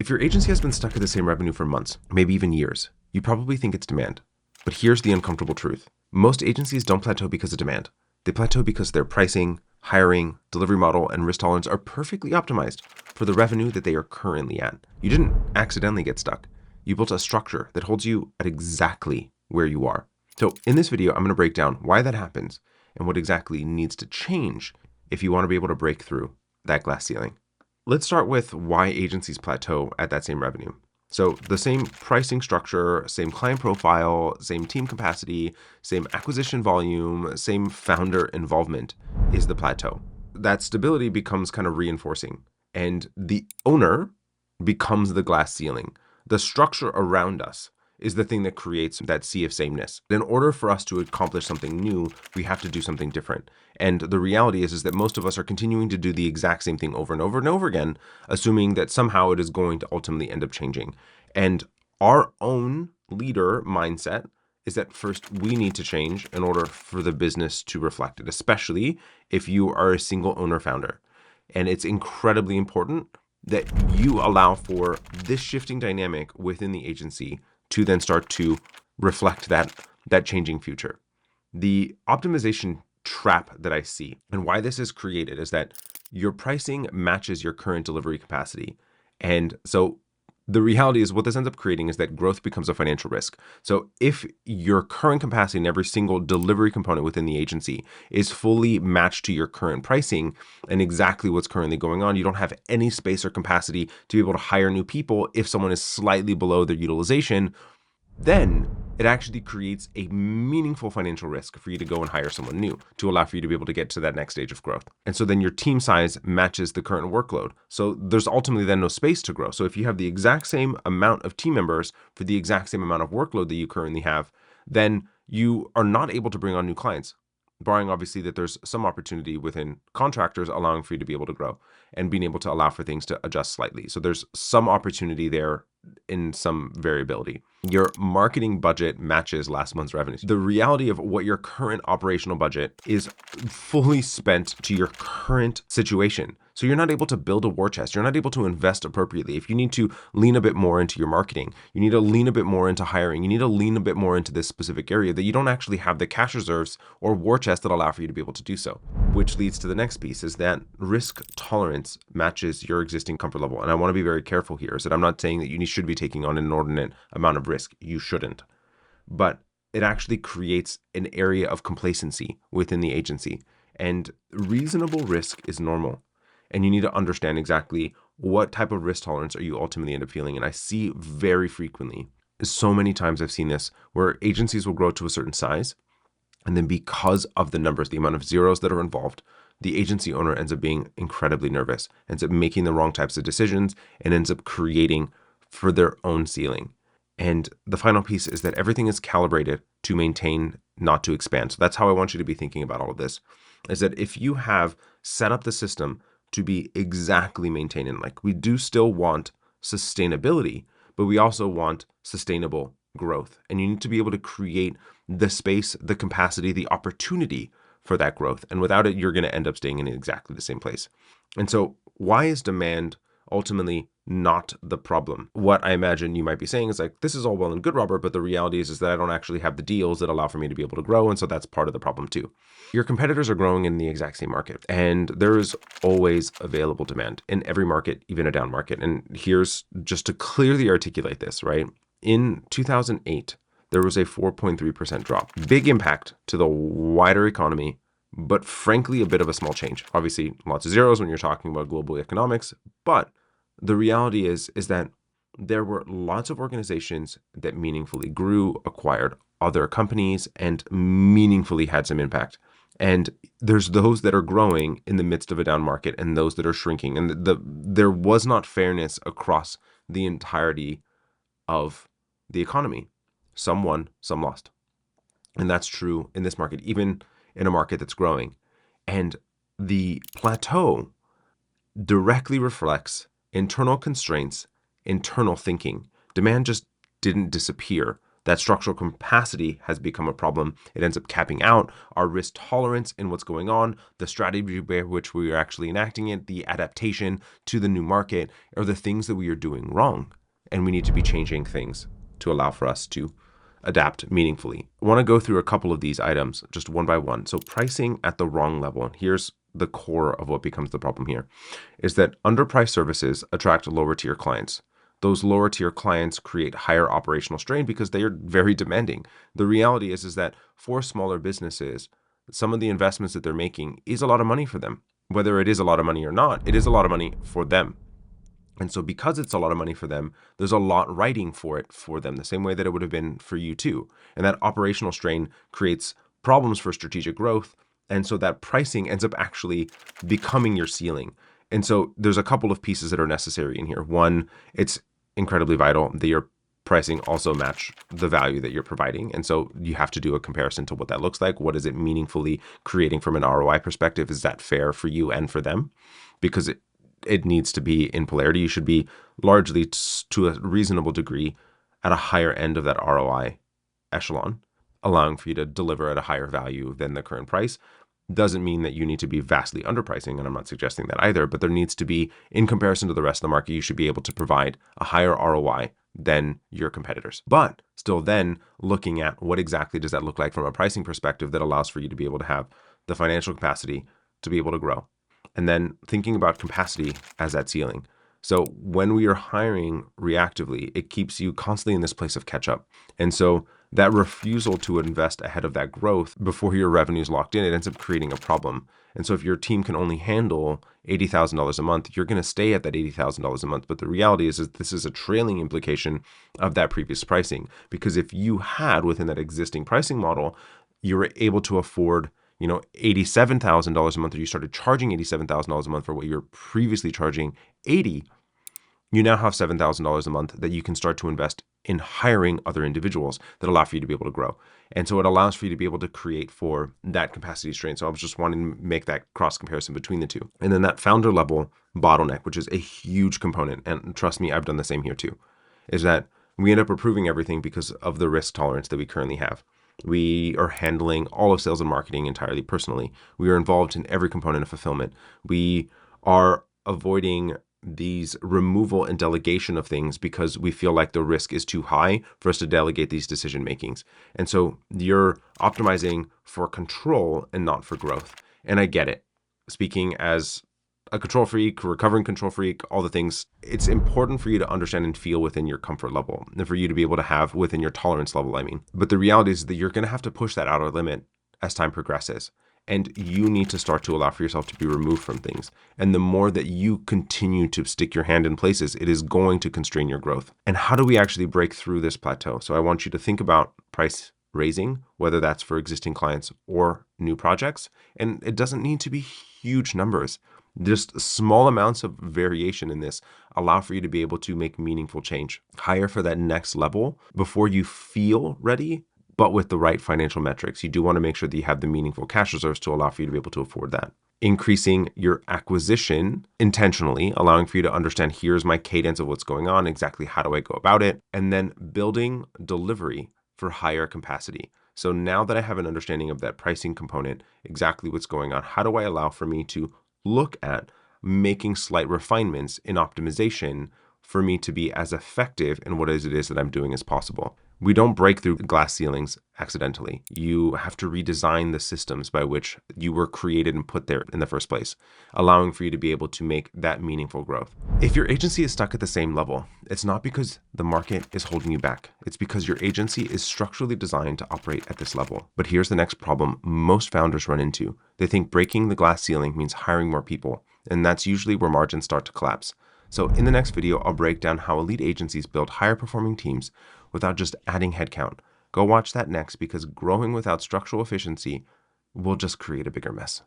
If your agency has been stuck at the same revenue for months, maybe even years, you probably think it's demand. But here's the uncomfortable truth. Most agencies don't plateau because of demand. They plateau because their pricing, hiring, delivery model, and risk tolerance are perfectly optimized for the revenue that they are currently at. You didn't accidentally get stuck. You built a structure that holds you at exactly where you are. So in this video, I'm going to break down why that happens and what exactly needs to change if you want to be able to break through that glass ceiling. Let's start with why agencies plateau at that same revenue. So the same pricing structure, same client profile, same team capacity, same acquisition volume, same founder involvement is the plateau. That stability becomes kind of reinforcing, and the owner becomes the glass ceiling. The structure around us is the thing that creates that sea of sameness. In order for us to accomplish something new, we have to do something different. And the reality is that most of us are continuing to do the exact same thing over and over and over again, assuming that somehow it is going to ultimately end up changing. And our own leader mindset is that first we need to change in order for the business to reflect it, especially if you are a single owner founder. And it's incredibly important that you allow for this shifting dynamic within the agency to then start to reflect that changing future. The optimization trap that I see and why this is created is that your pricing matches your current delivery capacity. And so the reality is what this ends up creating is that growth becomes a financial risk. So if your current capacity in every single delivery component within the agency is fully matched to your current pricing and exactly what's currently going on, you don't have any space or capacity to be able to hire new people if someone is slightly below their utilization, then it actually creates a meaningful financial risk for you to go and hire someone new to allow for you to be able to get to that next stage of growth. And so then your team size matches the current workload. So there's ultimately then no space to grow. So if you have the exact same amount of team members for the exact same amount of workload that you currently have, then you are not able to bring on new clients, barring obviously that there's some opportunity within contractors allowing for you to be able to grow and being able to allow for things to adjust slightly. So there's some opportunity there in some variability. Your marketing budget matches last month's revenues. The reality of what your current operational budget is fully spent to your current situation. So you're not able to build a war chest. You're not able to invest appropriately. If you need to lean a bit more into your marketing, you need to lean a bit more into hiring, you need to lean a bit more into this specific area, that you don't actually have the cash reserves or war chest that allow for you to be able to do so. Which leads to the next piece, is that risk tolerance matches your existing comfort level. And I want to be very careful here, is that I'm not saying that you should be taking on an inordinate amount of risk. You shouldn't. But it actually creates an area of complacency within the agency. And reasonable risk is normal. And you need to understand exactly what type of risk tolerance are you ultimately end up feeling. And I see very frequently, so many times I've seen this, where agencies will grow to a certain size. And then because of the numbers, the amount of zeros that are involved, the agency owner ends up being incredibly nervous, ends up making the wrong types of decisions, and ends up creating for their own ceiling. And the final piece is that everything is calibrated to maintain, not to expand. So that's how I want you to be thinking about all of this, is that if you have set up the system to be exactly maintained, like we do still want sustainability, but we also want sustainable growth. And you need to be able to create the space, the capacity, the opportunity for that growth. And without it, you're going to end up staying in exactly the same place. And so why is demand ultimately not the problem? What I imagine you might be saying is like, this is all well and good, Robert, but the reality is that I don't actually have the deals that allow for me to be able to grow. And so that's part of the problem too. Your competitors are growing in the exact same market, and there is always available demand in every market, even a down market. And here's just to clearly articulate this, right? In 2008, there was a 4.3% drop. Big impact to the wider economy, but frankly, a bit of a small change. Obviously, lots of zeros when you're talking about global economics, but the reality is that there were lots of organizations that meaningfully grew, acquired other companies, and meaningfully had some impact. And there's those that are growing in the midst of a down market and those that are shrinking. And there was not fairness across the entirety of the economy. Some won, some lost. And that's true in this market, even in a market that's growing. And the plateau directly reflects internal constraints, internal thinking. Demand just didn't disappear. that structural capacity has become a problem. It ends up capping out our risk tolerance in what's going on, the strategy by which we are actually enacting it, the adaptation to the new market, or the things that we are doing wrong. And we need to be changing things to allow for us to adapt meaningfully. I want to go through a couple of these items just one by one. So pricing at the wrong level. And here's the core of what becomes the problem here, is that underpriced services attract lower tier clients. Those lower tier clients create higher operational strain because they are very demanding. The reality is that for smaller businesses, some of the investments that they're making is a lot of money for them. Whether it is a lot of money or not, it is a lot of money for them. And so because it's a lot of money for them, there's a lot riding for it for them, the same way that it would have been for you too. And that operational strain creates problems for strategic growth. And so that pricing ends up actually becoming your ceiling. And so there's a couple of pieces that are necessary in here. One, it's incredibly vital that your pricing also match the value that you're providing. And so you have to do a comparison to what that looks like. What is it meaningfully creating from an ROI perspective? Is that fair for you and for them? Because it needs to be in polarity. You should be largely to a reasonable degree at a higher end of that ROI echelon, allowing for you to deliver at a higher value than the current price. Doesn't mean that you need to be vastly underpricing, and I'm not suggesting that either, but there needs to be, in comparison to the rest of the market, you should be able to provide a higher ROI than your competitors. But still then looking at what exactly does that look like from a pricing perspective that allows for you to be able to have the financial capacity to be able to grow. And then thinking about capacity as that ceiling. So when we are hiring reactively, it keeps you constantly in this place of catch up. And so that refusal to invest ahead of that growth before your revenue is locked in, it ends up creating a problem. And so if your team can only handle $80,000 a month, you're going to stay at that $80,000 a month. But the reality is this is a trailing implication of that previous pricing. Because if you had within that existing pricing model, you were able to afford $87,000 a month, or you started charging $87,000 a month for what you were previously charging $80,000, you now have $7,000 a month that you can start to invest in hiring other individuals that allow for you to be able to grow. And so it allows for you to be able to create for that capacity strain. So I was just wanting to make that cross comparison between the two. And then that founder level bottleneck, which is a huge component, and trust me, I've done the same here too, is that we end up approving everything because of the risk tolerance that we currently have. We are handling all of sales and marketing entirely personally. We are involved in every component of fulfillment. We are avoiding these removal and delegation of things because we feel like the risk is too high for us to delegate these decision makings. And so you're optimizing for control and not for growth. And I get it. Speaking as a control freak, recovering control freak, all the things, it's important for you to understand and feel within your comfort level and for you to be able to have within your tolerance level, I mean. But the reality is that you're going to have to push that outer limit as time progresses. And you need to start to allow for yourself to be removed from things. And the more that you continue to stick your hand in places, it is going to constrain your growth. And how do we actually break through this plateau? So I want you to think about price raising, whether that's for existing clients or new projects. And it doesn't need to be huge numbers. Just small amounts of variation in this allow for you to be able to make meaningful change. Hire for that next level before you feel ready, but with the right financial metrics. You do want to make sure that you have the meaningful cash reserves to allow for you to be able to afford that. Increasing your acquisition intentionally, allowing for you to understand, here's my cadence of what's going on, exactly how do I go about it, and then building delivery for higher capacity. So now that I have an understanding of that pricing component, exactly what's going on, how do I allow for me to look at making slight refinements in optimization for me to be as effective in what it is that I'm doing as possible. We don't break through glass ceilings accidentally. You have to redesign the systems by which you were created and put there in the first place, allowing for you to be able to make that meaningful growth. If your agency is stuck at the same level, it's not because the market is holding you back. It's because your agency is structurally designed to operate at this level. But here's the next problem most founders run into. They think breaking the glass ceiling means hiring more people, and that's usually where margins start to collapse. So in the next video, I'll break down how elite agencies build higher performing teams without just adding headcount. Go watch that next, because growing without structural efficiency will just create a bigger mess.